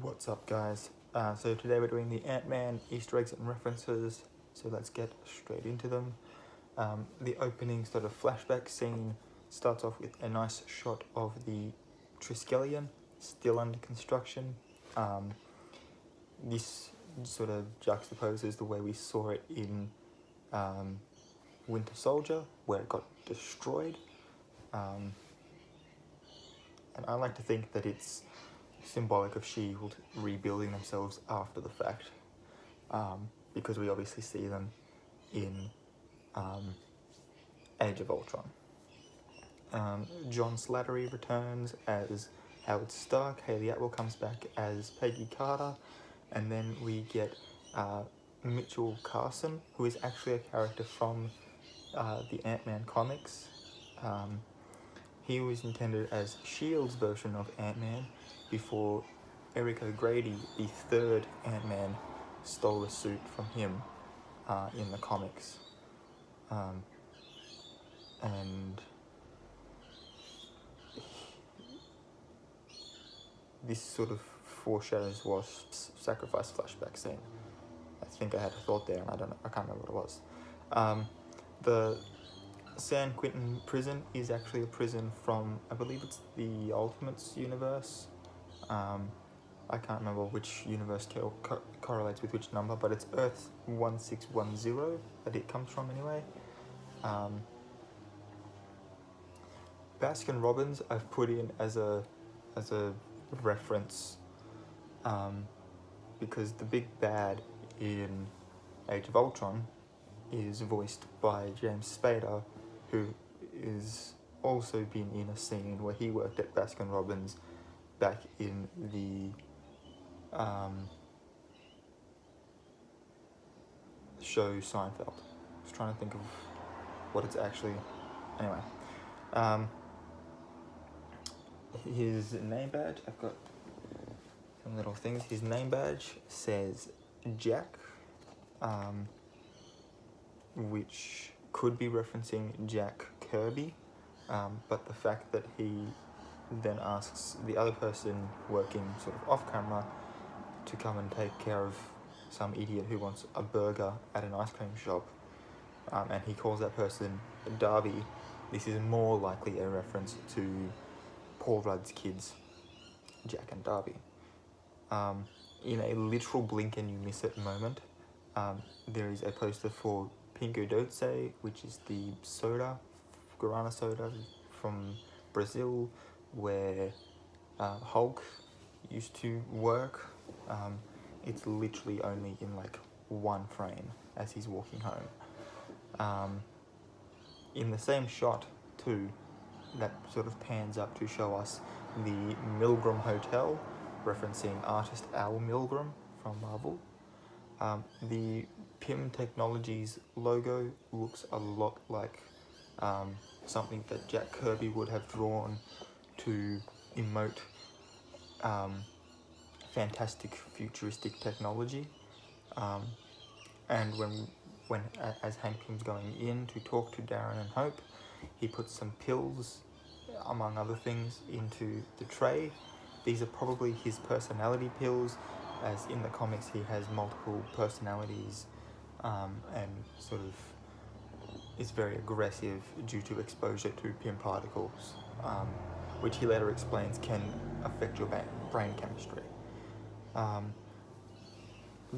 What's up, guys? So today we're doing the Ant-Man Easter eggs and references, so let's get straight into them. The opening sort of flashback scene starts off with a nice shot of the Triskelion still under construction. This sort of juxtaposes the way we saw it in Winter Soldier, where it got destroyed. And I like to think that it's symbolic of S.H.I.E.L.D. rebuilding themselves after the fact, because we obviously see them in Age of Ultron. John Slattery returns as Howard Stark, Hayley Atwell comes back as Peggy Carter, and then we get Mitchell Carson, who is actually a character from the Ant-Man comics. He was intended as S.H.I.E.L.D.'s version of Ant-Man before Eric O'Grady, the third Ant-Man, stole the suit from him in the comics. And this sort of foreshadows Wasp's sacrifice flashback scene. I think I had a thought there, and I can't remember what it was. The San Quentin prison is actually a prison from, I believe it's the Ultimates universe. I can't remember which universe correlates with which number, but it's Earth 1610 that it comes from anyway. Baskin Robbins I've put in as a reference, because the big bad in Age of Ultron is voiced by James Spader, who is also been in a scene where he worked at Baskin Robbins back in the show Seinfeld. I was trying to think of what it's actually. Anyway, his name badge, I've got some little things. His name badge says Jack, which could be referencing Jack Kirby, but the fact that he then asks the other person working sort of off camera to come and take care of some idiot who wants a burger at an ice cream shop, and he calls that person Darby, this is more likely a reference to Paul Rudd's kids, Jack and Darby. In a literal blink and you miss it moment, there is a poster for Pingo Doce, which is the soda, Guarana soda from Brazil, where Hulk used to work. It's literally only in like one frame as he's walking home. In the same shot too, that sort of pans up to show us the Milgram Hotel, referencing artist Al Milgrom from Marvel. The Pym Technologies logo looks a lot like something that Jack Kirby would have drawn to emote fantastic futuristic technology. And when as Hank Pym's going in to talk to Darren and Hope, he puts some pills, among other things, into the tray. These are probably his personality pills, as in the comics he has multiple personalities, and sort of is very aggressive due to exposure to Pym particles, which he later explains can affect your brain chemistry.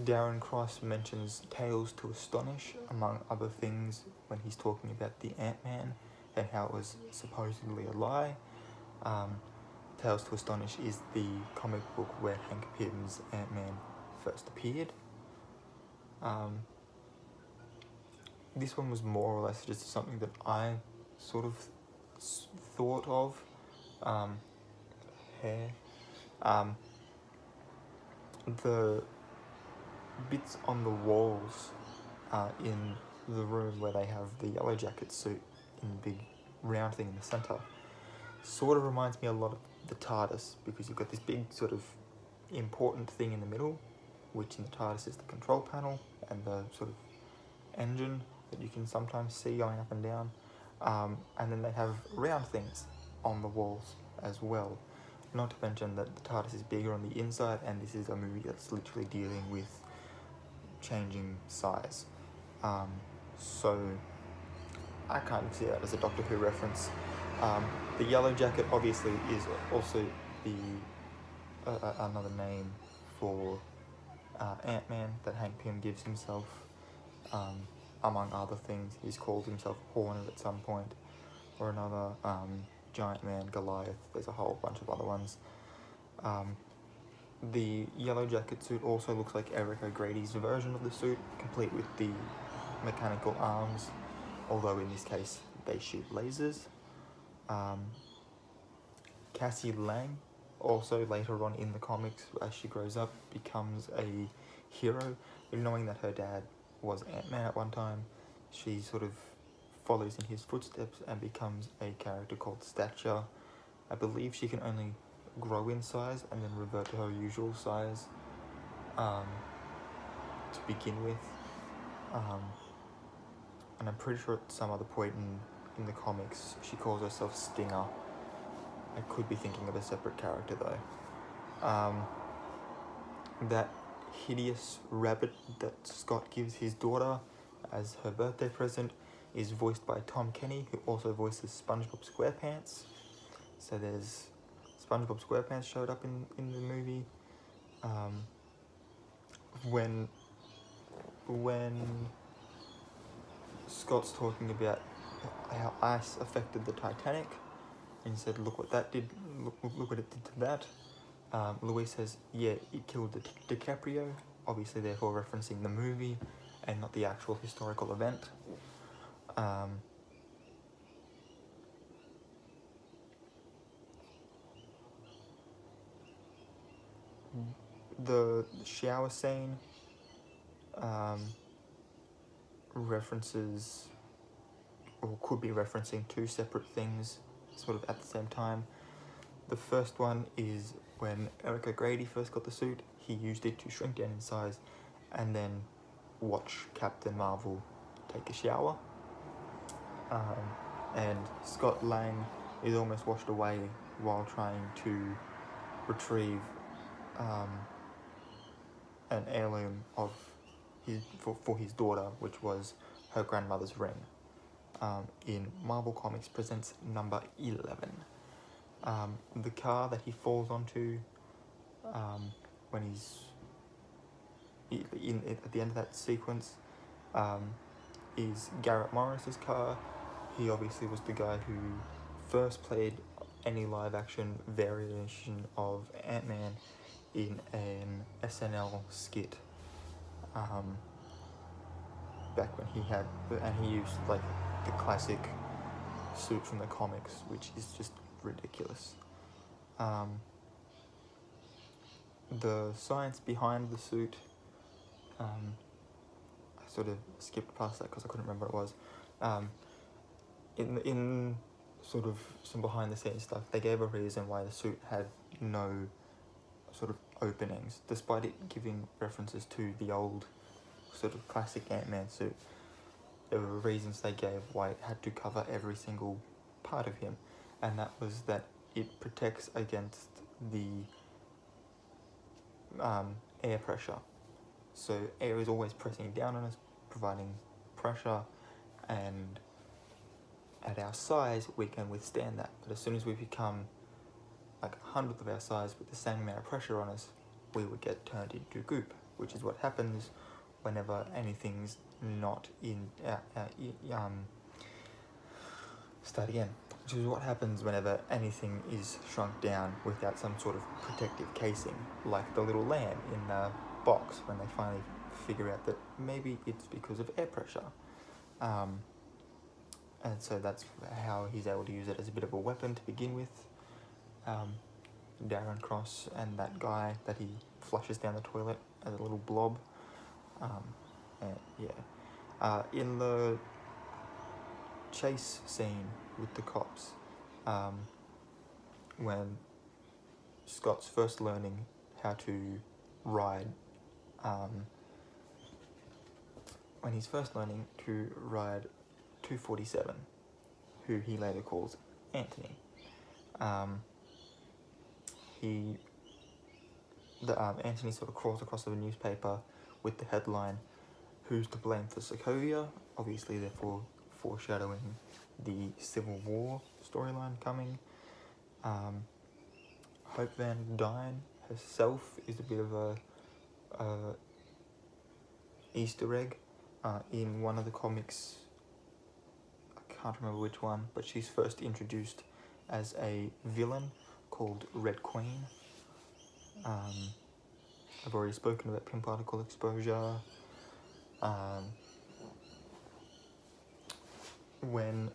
Darren Cross mentions Tales to Astonish, among other things, when he's talking about the Ant-Man and how it was supposedly a lie. Tales to Astonish is the comic book where Hank Pym's Ant-Man first appeared. This one was more or less just something that I sort of thought of. Hair. The bits on the walls in the room where they have the Yellow Jacket suit in the big round thing in the center sort of reminds me a lot of the TARDIS, because you've got this big sort of important thing in the middle, which in the TARDIS is the control panel and the sort of engine that you can sometimes see going up and down, and then they have round things on the walls as well. Not to mention that the TARDIS is bigger on the inside, and this is a movie that's literally dealing with changing size. So I kind of see that as a Doctor Who reference. The yellow jacket obviously is also the another name for Ant-Man that Hank Pym gives himself. Among other things, he's called himself Hornet at some point, or another Giant Man, Goliath. There's a whole bunch of other ones. The yellow jacket suit also looks like Eric O'Grady's version of the suit, complete with the mechanical arms, although in this case they shoot lasers. Cassie Lang, also later on in the comics, as she grows up, becomes a hero. Knowing that her dad was Ant-Man at one time, she sort of follows in his footsteps and becomes a character called Stature. I believe she can only grow in size and then revert to her usual size to begin with. And I'm pretty sure at some other point in the comics she calls herself Stinger. I could be thinking of a separate character though. That hideous rabbit that Scott gives his daughter as her birthday present is voiced by Tom Kenny, who also voices SpongeBob SquarePants. So there's SpongeBob SquarePants showed up in the movie. When Scott's talking about how ice affected the Titanic, and he said, "Look what that did. Look what it did to that." Louis says, "Yeah, it killed DiCaprio," obviously therefore referencing the movie and not the actual historical event. The shower scene references, or could be referencing, two separate things sort of at the same time. The first one is when Eric O'Grady first got the suit, he used it to shrink down in size and then watch Captain Marvel take a shower. And Scott Lang is almost washed away while trying to retrieve an heirloom of for his daughter, which was her grandmother's ring. In Marvel Comics Presents number 11. The car that he falls onto when he's at the end of that sequence is Garrett Morris's car. He obviously was the guy who first played any live-action variation of Ant-Man in an SNL skit back when he had, and he used like the classic suit from the comics, which is just ridiculous. The science behind the suit, I sort of skipped past that because I couldn't remember what it was. In sort of some behind the scenes stuff, they gave a reason why the suit had no sort of openings, despite it giving references to the old sort of classic Ant-Man suit. There were reasons they gave why it had to cover every single part of him, and that was that it protects against the air pressure. So air is always pressing down on us, providing pressure, and at our size we can withstand that. But as soon as we become like a hundredth of our size with the same amount of pressure on us, we would get turned into goop, which is what happens whenever anything's not in which is what happens whenever anything is shrunk down without some sort of protective casing, like the little lamb in the box when they finally figure out that maybe it's because of air pressure. And so that's how he's able to use it as a bit of a weapon to begin with. Darren Cross and that guy that he flushes down the toilet as a little blob. In the chase scene with the cops, when Scott's first learning how to ride, when he's first learning to ride 247, who he later calls Anthony. Anthony sort of crawls across the newspaper with the headline, "Who's to blame for Sokovia?" Obviously, therefore foreshadowing the Civil War storyline coming. Hope Van Dyne herself is a bit of a Easter egg in one of the comics. I can't remember which one, but she's first introduced as a villain called Red Queen. I've already spoken about pin particle exposure. When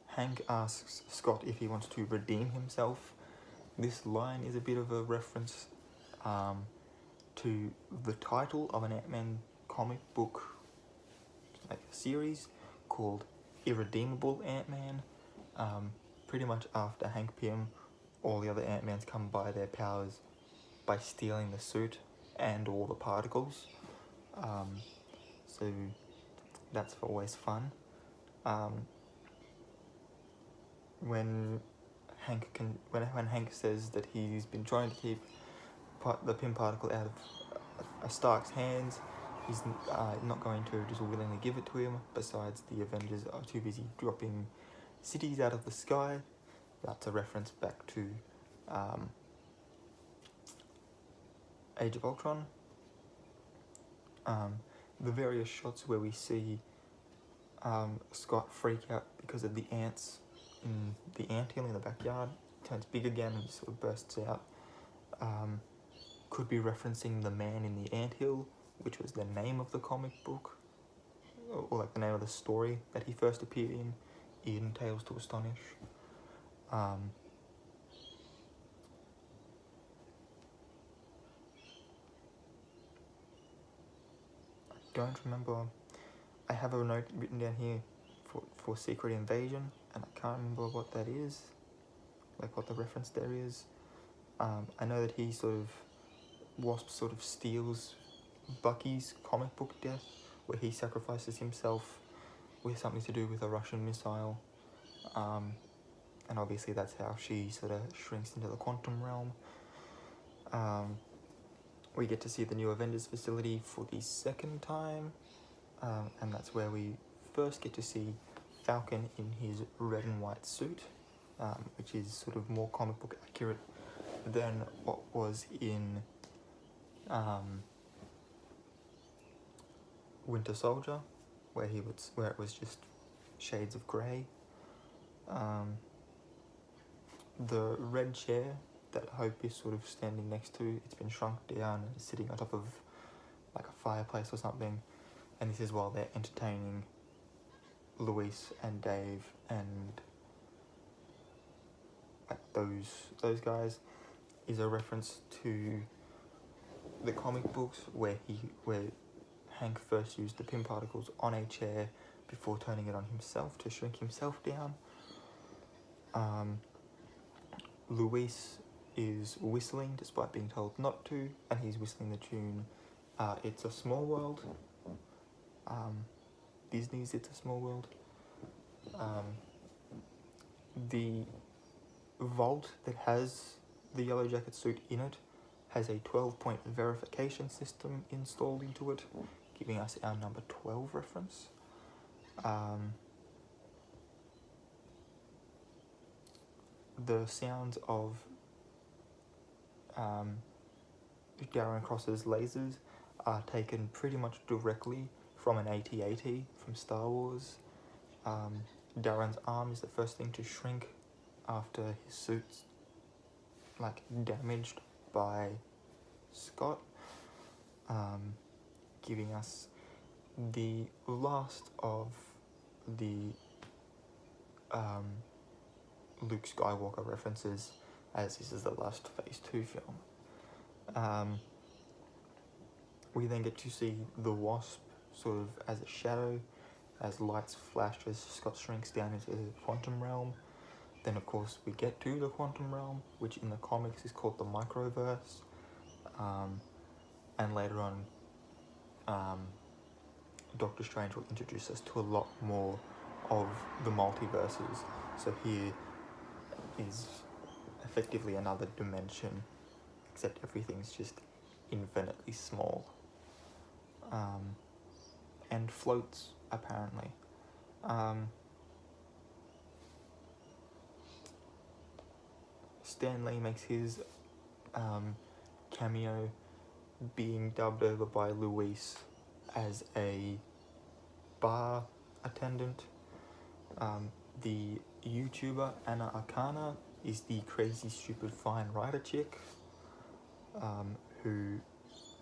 Hank asks Scott if he wants to redeem himself, this line is a bit of a reference to the title of an Ant-Man comic book, like a series called Irredeemable Ant-Man. Pretty much after Hank Pym, all the other Ant-Mans come by their powers by stealing the suit and all the particles. So that's always fun. When Hank says that he's been trying to keep the pin particle out of Stark's hands, he's not going to just willingly give it to him. Besides, the Avengers are too busy dropping cities out of the sky. That's a reference back to Age of Ultron. The various shots where we see Scott freak out because of the ants in the anthill in the backyard, turns big again and sort of bursts out, could be referencing the man in the anthill, which was the name of the comic book, or like the name of the story that he first appeared in Tales to Astonish. I don't remember. I have a note written down here for Secret Invasion, and I can't remember what that is, like what the reference there is. I know that he Wasp sort of steals Bucky's comic book death, where he sacrifices himself with something to do with a Russian missile. And obviously that's how she sort of shrinks into the quantum realm. We get to see the new Avengers facility for the second time, and that's where we first get to see Falcon in his red and white suit, which is sort of more comic book accurate than what was in Winter Soldier, where it was just shades of grey. The red chair that Hope is sort of standing next to, it's been shrunk down and is sitting on top of like a fireplace or something, and this is while they're entertaining Luis and Dave and like those guys, is a reference to the comic books where Hank first used the pin particles on a chair before turning it on himself to shrink himself down. Luis is whistling despite being told not to, and he's whistling the tune It's a Small World. Disney's It's a Small World. The vault that has the Yellow Jacket suit in it has a 12-point verification system installed into it, giving us our number 12 reference. The sounds of Darren Cross's lasers are taken pretty much directly from an AT-AT from Star Wars. Darren's arm is the first thing to shrink after his suit's damaged by Scott, giving us the last of the Luke Skywalker references, as this is the last Phase 2 film. We then get to see the Wasp sort of as a shadow, as lights flash as Scott shrinks down into the quantum realm. Then of course we get to the quantum realm, which in the comics is called the Microverse, and later on Doctor Strange will introduce us to a lot more of the multiverses. So here is effectively another dimension, except everything's just infinitely small. And floats, apparently. Stan Lee makes his cameo being dubbed over by Luis as a bar attendant. The YouTuber Anna Akana is the crazy, stupid, fine writer chick who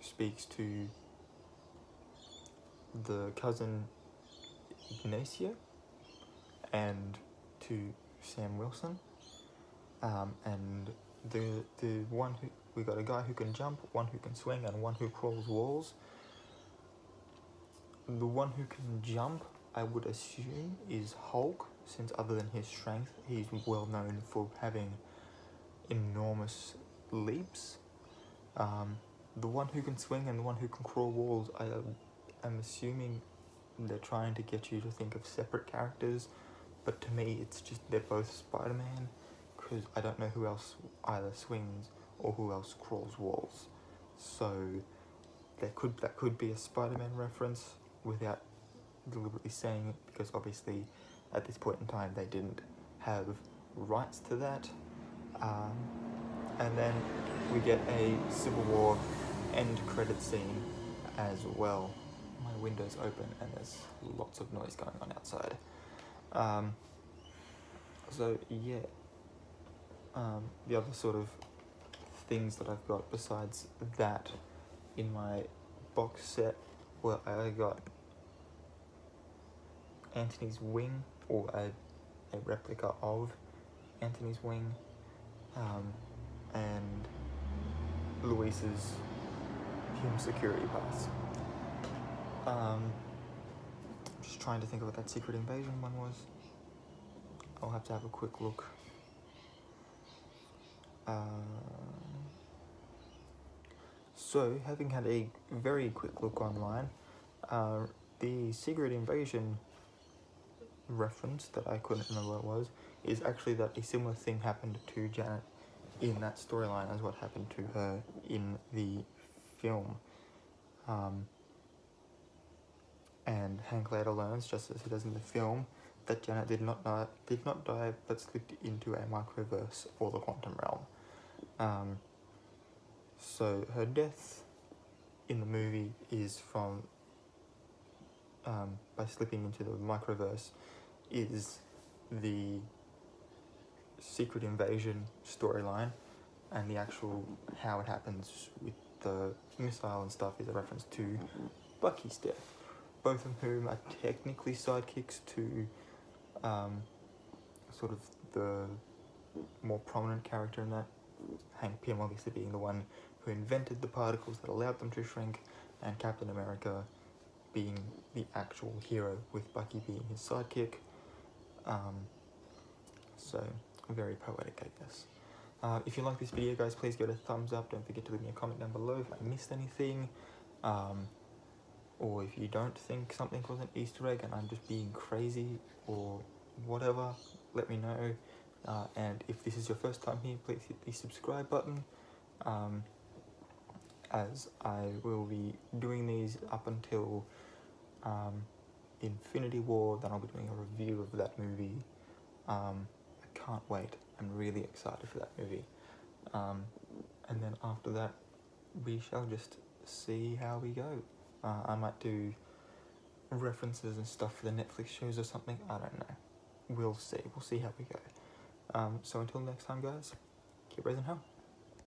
speaks to the cousin Ignacio and to Sam Wilson. And the one who, we got a guy who can jump, one who can swing, and one who crawls walls. The one who can jump, I would assume, is Hulk, since other than his strength, he's well known for having enormous leaps. The one who can swing and the one who can crawl walls, I'm assuming they're trying to get you to think of separate characters, but to me it's just they're both Spider-Man, because I don't know who else either swings or who else crawls walls. So that could be a Spider-Man reference without deliberately saying it, because obviously at this point in time they didn't have rights to that. And then we get a Civil War end credit scene as well. My window's open and there's lots of noise going on outside. So yeah, the other sort of things that I've got besides that in my box set, well, I got Anthony's wing, or a replica of Anthony's wing, and Luis's human security pass. Just trying to think of what that Secret Invasion one was. I'll have to have a quick look. So, having had a very quick look online, the Secret Invasion reference that I couldn't remember what it was is actually that a similar thing happened to Janet in that storyline as what happened to her in the film. And Hank later learns, just as he does in the film, that Janet did not die, but slipped into a microverse or the quantum realm. So her death in the movie is from by slipping into the microverse, is the Secret Invasion storyline, and the actual how it happens with the missile and stuff is a reference to Bucky's death, both of whom are technically sidekicks to sort of the more prominent character in that, Hank Pym obviously being the one who invented the particles that allowed them to shrink, and Captain America being the actual hero, with Bucky being his sidekick. So, very poetic, I guess. If you like this video, guys, please give it a thumbs up. Don't forget to leave me a comment down below if I missed anything. Or if you don't think something was an Easter egg and I'm just being crazy or whatever, let me know. And if this is your first time here, please hit the subscribe button, as I will be doing these up until Infinity War. Then I'll be doing a review of that movie. I can't wait. I'm really excited for that movie. And then after that, we shall just see how we go. I might do references and stuff for the Netflix shows or something. I don't know. We'll see. We'll see how we go. So until next time, guys, keep raising hell.